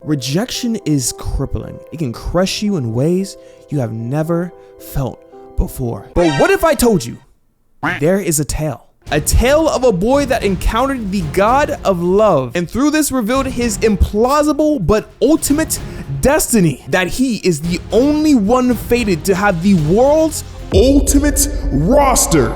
Rejection is crippling. It can crush you in ways you have never felt before. But what if I told you there is a tale? A tale of a boy that encountered the god of love, and through this revealed his implausible but ultimate destiny, that he is the only one fated to have the world's ultimate roster.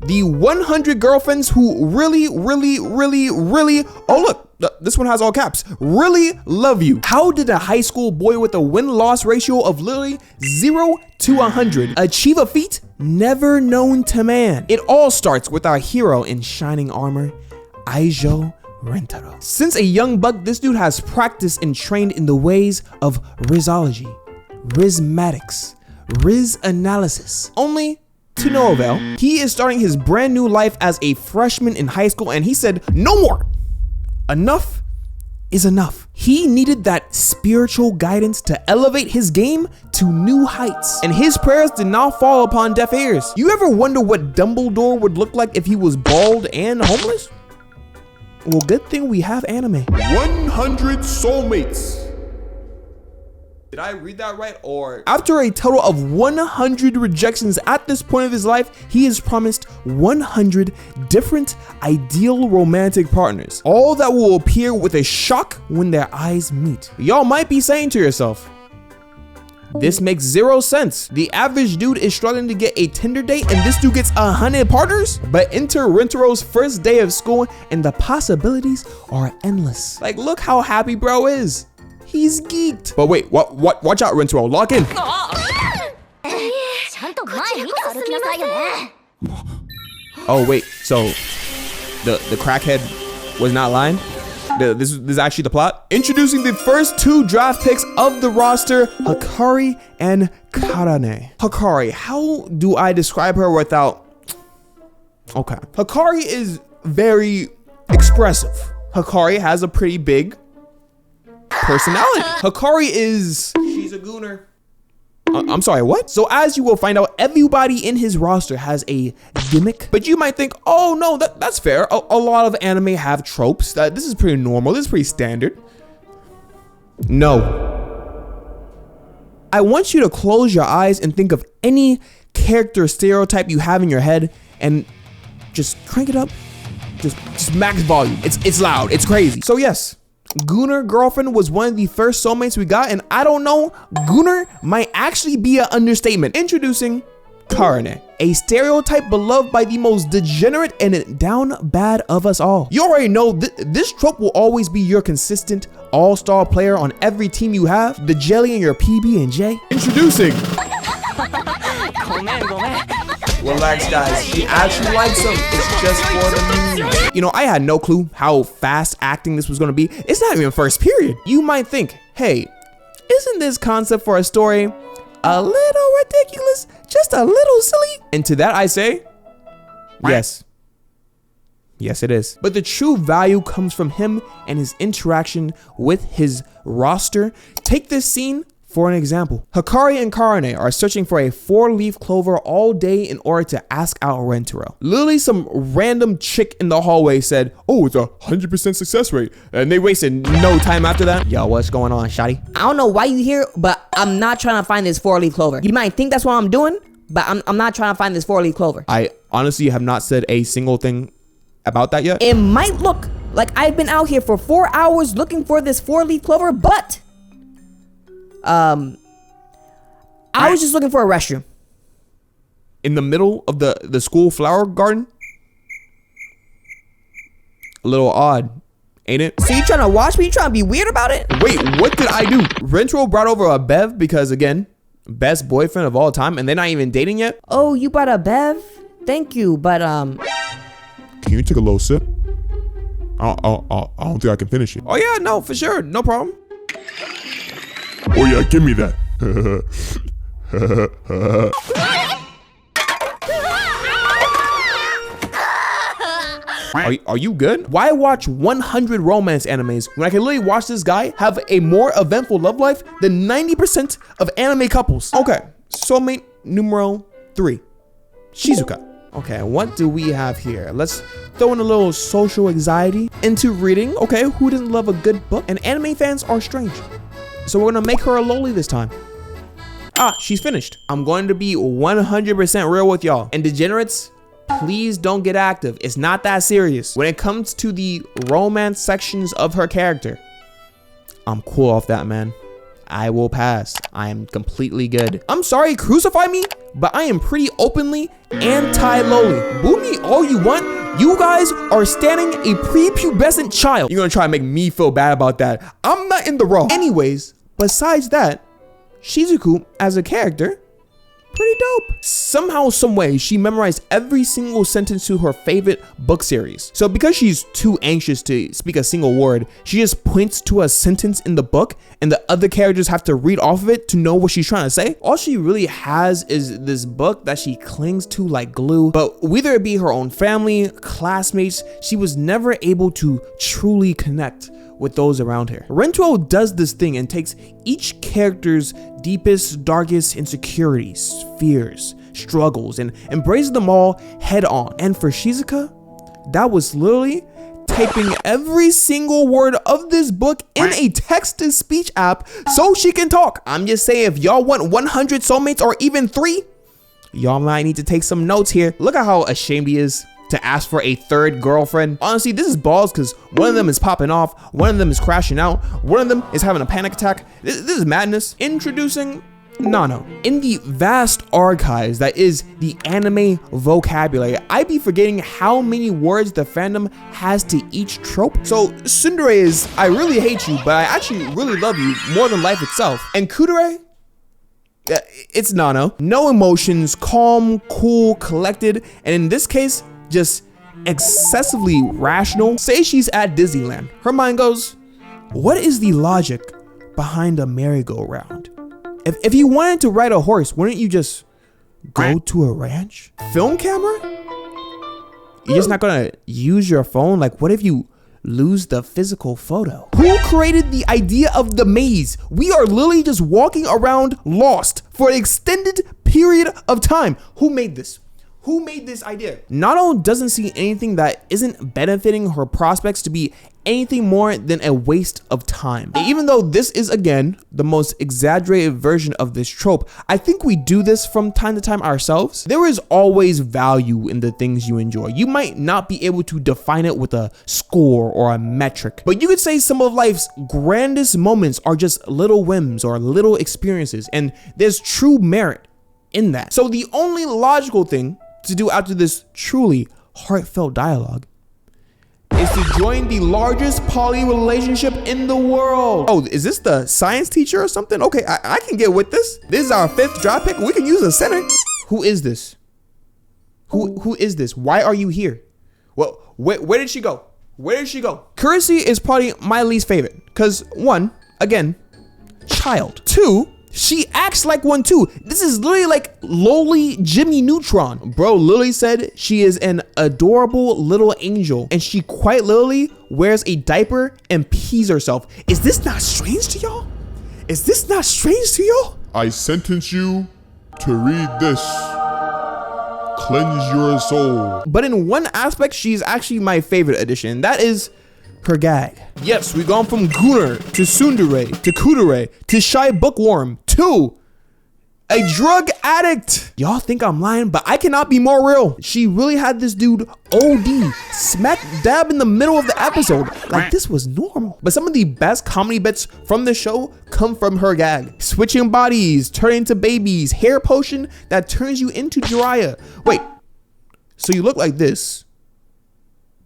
The 100 girlfriends who really, oh look, this one has all caps, really love you. How did a high school boy with a win-loss ratio of literally 0 to 100 achieve a feat never known to man? It all starts with our hero in shining armor, Aijo Rentaro. Since a young buck, this dude has practiced and trained in the ways of Rizology, Rizmatics, Riz analysis, only to no avail. He is starting his brand new life as a freshman in high school, and he said, no more. Enough is enough. He needed that spiritual guidance to elevate his game to new heights, and his prayers did not fall upon deaf ears. You ever wonder what Dumbledore would look like if he was bald and homeless? Well, good thing we have anime. 100 soulmates. Did I read that right? Or after a total of 100 rejections at this point of his life, he is promised 100 different ideal romantic partners, all that will appear with a shock when their eyes meet. Y'all might be saying to yourself, this makes zero sense. The average dude is struggling to get a Tinder date and this dude gets 100 partners? But enter Rentaro's first day of school and the possibilities are endless. Like, look how happy bro is. He's geeked. But wait, watch out, Rentaro, lock in. Oh wait, so the crackhead was not lying? This is actually the plot? Introducing the first 2 draft picks of the roster, Hakari and Karane. Hakari, how do I describe her without... Okay. Hakari is very expressive. Hakari has a pretty big personality. Hakari is... she's a gooner. I'm sorry, what? So as you will find out, everybody in his roster has a gimmick, but you might think, oh no, that's fair. A lot of anime have tropes. This is pretty normal. This is pretty standard. No. I want you to close your eyes and think of any character stereotype you have in your head and just crank it up. Just max volume. It's loud. It's crazy. So yes, Gooner girlfriend was one of the first soulmates we got, and I don't know, Gooner might actually be an understatement. Introducing Karane, a stereotype beloved by the most degenerate and down bad of us all. You already know this trope will always be your consistent all-star player on every team you have, the jelly in your PB&J. Introducing relax guys, she actually likes him. It's just for the news. You know, I had no clue how fast acting this was gonna be. It's not even first period. You might think, hey, isn't this concept for a story a little ridiculous, just a little silly? And to that I say, yes. Yes, it is. But the true value comes from him and his interaction with his roster. Take this scene for an example. Hakari and Karane are searching for a 4-leaf clover all day in order to ask out Rentaro. Literally some random chick in the hallway said, oh, it's 100% success rate. And they wasted no time after that. Yo, what's going on, shawty? I don't know why you here, but I'm not trying to find this 4-leaf clover. You might think that's what I'm doing, but I'm not trying to find this 4-leaf clover. I honestly have not said a single thing about that yet. It might look like I've been out here for 4 hours looking for this 4-leaf clover, but I was just looking for a restroom. In the middle of the school flower garden? A little odd, ain't it? So you trying to watch me? You trying to be weird about it? Wait, what did I do? Rentaro brought over a Bev because, again, best boyfriend of all time, and they're not even dating yet? Oh, you brought a Bev? Thank you, but Can you take a little sip? I don't think I can finish it. Oh yeah, no, for sure, no problem. Oh yeah, give me that. Are you good? Why watch 100 romance animes when I can literally watch this guy have a more eventful love life than 90% of anime couples? Okay, soulmate numero 3, Shizuka. Okay, what do we have here? Let's throw in a little social anxiety into reading. Okay, who doesn't love a good book? And anime fans are strange. So we're gonna make her a loli this time. Ah, she's finished. I'm going to be 100% real with y'all. And degenerates, please don't get active. It's not that serious. When it comes to the romance sections of her character, I'm cool off that, man. I will pass. I am completely good. I'm sorry, crucify me, but I am pretty openly anti-loli. Boo me all you want. You guys are standing a prepubescent child. You're gonna try to make me feel bad about that. I'm not in the wrong. Anyways, besides that, Shizuka as a character, pretty dope. Somehow, some way, she memorized every single sentence to her favorite book series. So because she's too anxious to speak a single word, she just points to a sentence in the book and the other characters have to read off of it to know what she's trying to say. All she really has is this book that she clings to like glue. But whether it be her own family, classmates, she was never able to truly connect with those around her. Rentuo does this thing and takes each character's deepest, darkest insecurities, fears, struggles, and embraces them all head on. And for Shizuka, that was literally typing every single word of this book in a text-to-speech app so she can talk. I'm just saying, if y'all want 100 soulmates or even 3, y'all might need to take some notes here. Look at how ashamed he is to ask for a third girlfriend. Honestly, this is balls because one of them is popping off, one of them is crashing out, one of them is having a panic attack. This is madness. Introducing Nano. In the vast archives that is the anime vocabulary, I be forgetting how many words the fandom has to each trope. So tsundere is, I really hate you, but I actually really love you more than life itself. And kudere, it's Nano. No emotions, calm, cool, collected, and in this case, just excessively rational. Say she's at Disneyland. Her mind goes, what is the logic behind a merry-go-round? If you wanted to ride a horse, wouldn't you just go to a ranch? Film camera? You're just not gonna use your phone? Like, what if you lose the physical photo? Who created the idea of the maze? We are literally just walking around lost for an extended period of time. Who made this? Who made this idea? Nano doesn't see anything that isn't benefiting her prospects to be anything more than a waste of time. Even though this is, again, the most exaggerated version of this trope, I think we do this from time to time ourselves. There is always value in the things you enjoy. You might not be able to define it with a score or a metric, but you could say some of life's grandest moments are just little whims or little experiences, and there's true merit in that. So the only logical thing to do after this truly heartfelt dialogue is to join the largest poly relationship in the world. Oh, is this the science teacher or something? Okay, I can get with this. This is our 5th draft pick. We can use a center. Who is this? Who is this? Why are you here? Well, where did she go? Where did she go? Kusuri is probably my least favorite because 1, again, child. 2, she acts like one too. This is literally like lowly Jimmy Neutron. Bro literally said she is an adorable little angel and she quite literally wears a diaper and pees herself. Is this not strange to y'all? Is this not strange to y'all? I sentence you to read this. Cleanse your soul. But in one aspect, she's actually my favorite addition. That is her gag. Yes, we've gone from Gunner to tsundere to kudere to shy bookworm to a drug addict. Y'all think I'm lying, but I cannot be more real. She really had this dude OD smack dab in the middle of the episode. Like this was normal. But some of the best comedy bits from the show come from her gag. Switching bodies, turning to babies, hair potion that turns you into Jiraiya. Wait, so you look like this,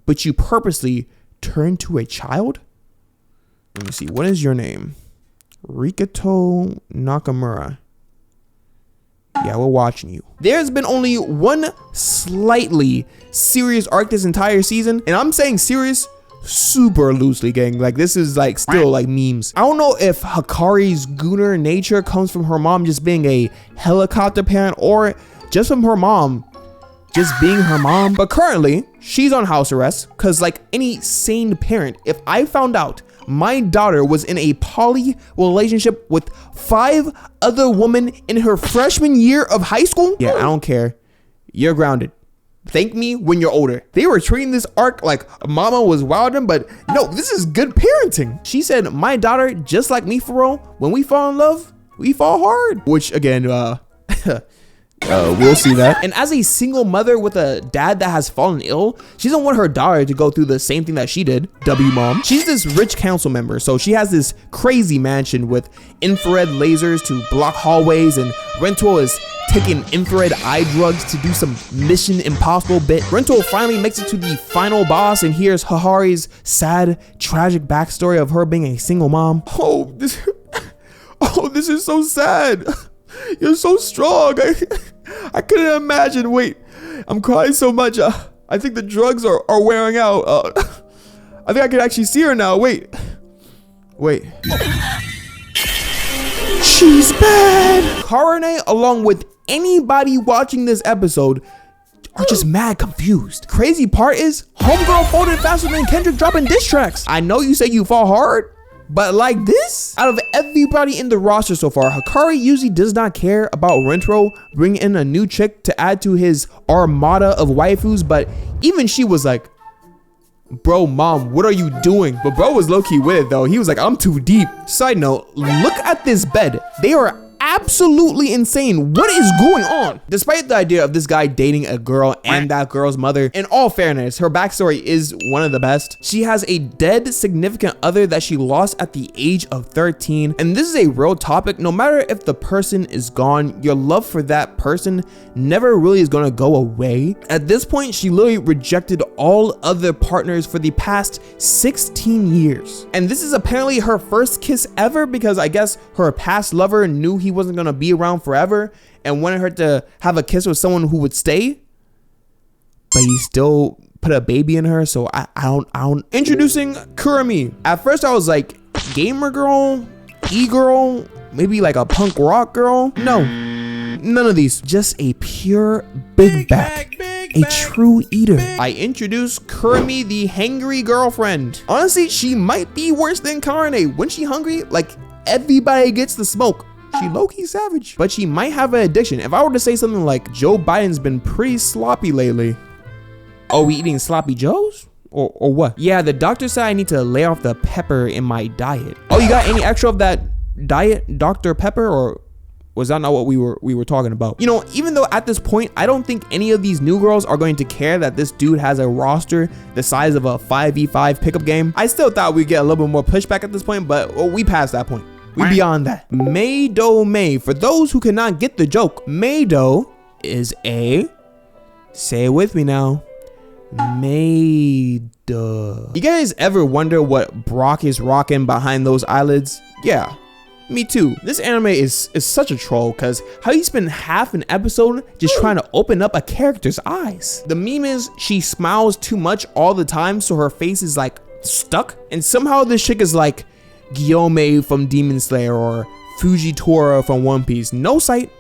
but you purposely turn to a child? Let me see. What is your name? Rikato Nakamura. Yeah, we're watching you. There's been only one slightly serious arc this entire season, and I'm saying serious super loosely, gang. Like this is like still like memes. I don't know if Hakari's gooner nature comes from her mom just being a helicopter parent or just from her mom just being her mom. But currently she's on house arrest because like any sane parent, if I found out my daughter was in a poly relationship with 5 other women in her freshman year of high school, yeah, I don't care. You're grounded. Thank me when you're older. They were treating this arc like mama was wilding, but no, this is good parenting. She said, my daughter, just like me for real, when we fall in love, we fall hard. Which again, we'll see that. And as a single mother with a dad that has fallen ill, she doesn't want her daughter to go through the same thing that she did. W mom. She's this rich council member, so she has this crazy mansion with infrared lasers to block hallways, and Rental is taking infrared eye drugs to do some Mission Impossible bit. Rental finally makes it to the final boss and hears Hakari's sad, tragic backstory of her being a single mom. Oh, this is so sad. You're so strong. I couldn't imagine. Wait, I'm crying so much. I think the drugs are wearing out. I think I can actually see her now. Wait. She's bad. Karane, along with anybody watching this episode, are just mad confused. Crazy part is, homegirl folded faster than Kendrick dropping diss tracks. I know you say you fall hard, but like this? Out of everybody in the roster so far, Hakari usually does not care about Rentro bringing in a new chick to add to his armada of waifus, but even she was like, bro, mom, what are you doing? But bro was low-key with it though. He was like, I'm too deep. Side note, look at this bed. They are absolutely insane. What is going on? Despite the idea of this guy dating a girl and that girl's mother, in all fairness, her backstory is one of the best. She has a dead significant other that she lost at the age of 13. And this is a real topic. No matter if the person is gone, your love for that person never really is going to go away. At this point, she literally rejected all other partners for the past 16 years. And this is apparently her first kiss ever, because I guess her past lover knew he wasn't gonna be around forever and wanted her to have a kiss with someone who would stay, but he still put a baby in her. So I don't. Introducing Kurumi. At first I was like, gamer girl, e-girl, maybe like a punk rock girl. No, none of these. Just a pure big back, a true eater. I introduced Kurumi, the hangry girlfriend. Honestly, she might be worse than Karane. When she hungry, like everybody gets the smoke. She low-key savage, but she might have an addiction. If I were to say something like, Joe Biden's been pretty sloppy lately. Are we eating sloppy joes? Or what? Yeah, the doctor said I need to lay off the pepper in my diet. Oh, you got any extra of that diet, Dr. Pepper? Or was that not what we were talking about? You know, even though at this point, I don't think any of these new girls are going to care that this dude has a roster the size of a 5v5 pickup game, I still thought we'd get a little bit more pushback at this point, but we passed that point. We beyond that. May. For those who cannot get the joke, Maydo is a, say it with me now, Maydo. You guys ever wonder what Brock is rocking behind those eyelids? Yeah, me too. This anime is such a troll, because how you spend half an episode just trying to open up a character's eyes. The meme is she smiles too much all the time, so her face is like stuck, and somehow this chick is like Gyome from Demon Slayer or Fujitora from One Piece. No sight,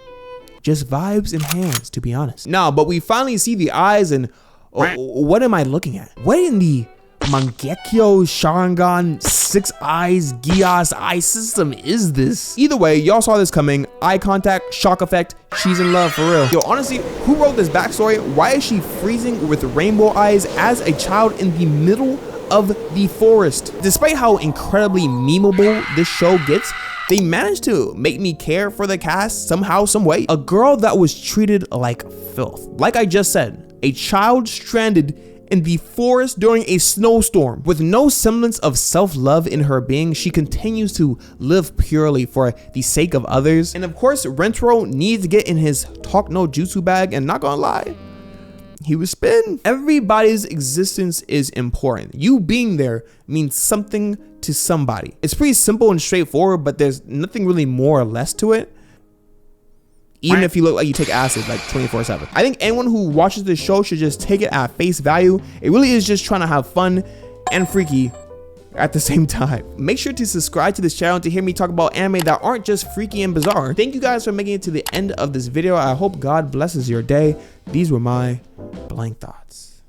just vibes and hands, to be honest. Now, but we finally see the eyes, and what am I looking at? What in the Mangekyo Sharingan 6 eyes Gias eye system is this? Either way, y'all saw this coming. Eye contact, shock effect, she's in love for real. Yo, honestly, who wrote this backstory? Why is she freezing with rainbow eyes as a child in the middle of the forest? Despite how incredibly memeable this show gets, they managed to make me care for the cast somehow, some way. A girl that was treated like filth. Like I just said, a child stranded in the forest during a snowstorm. With no semblance of self-love in her being, she continues to live purely for the sake of others. And of course, Rentro needs to get in his talk no jutsu bag, and not gonna lie, he was spin. Everybody's existence is important. You being there means something to somebody. It's pretty simple and straightforward, but there's nothing really more or less to it. Even if you look like you take acid like 24/7. I think anyone who watches this show should just take it at face value. It really is just trying to have fun and freaky at the same time. Make sure to subscribe to this channel to hear me talk about anime that aren't just freaky and bizarre. Thank you guys for making it to the end of this video. I hope God blesses your day. These were my blank thoughts.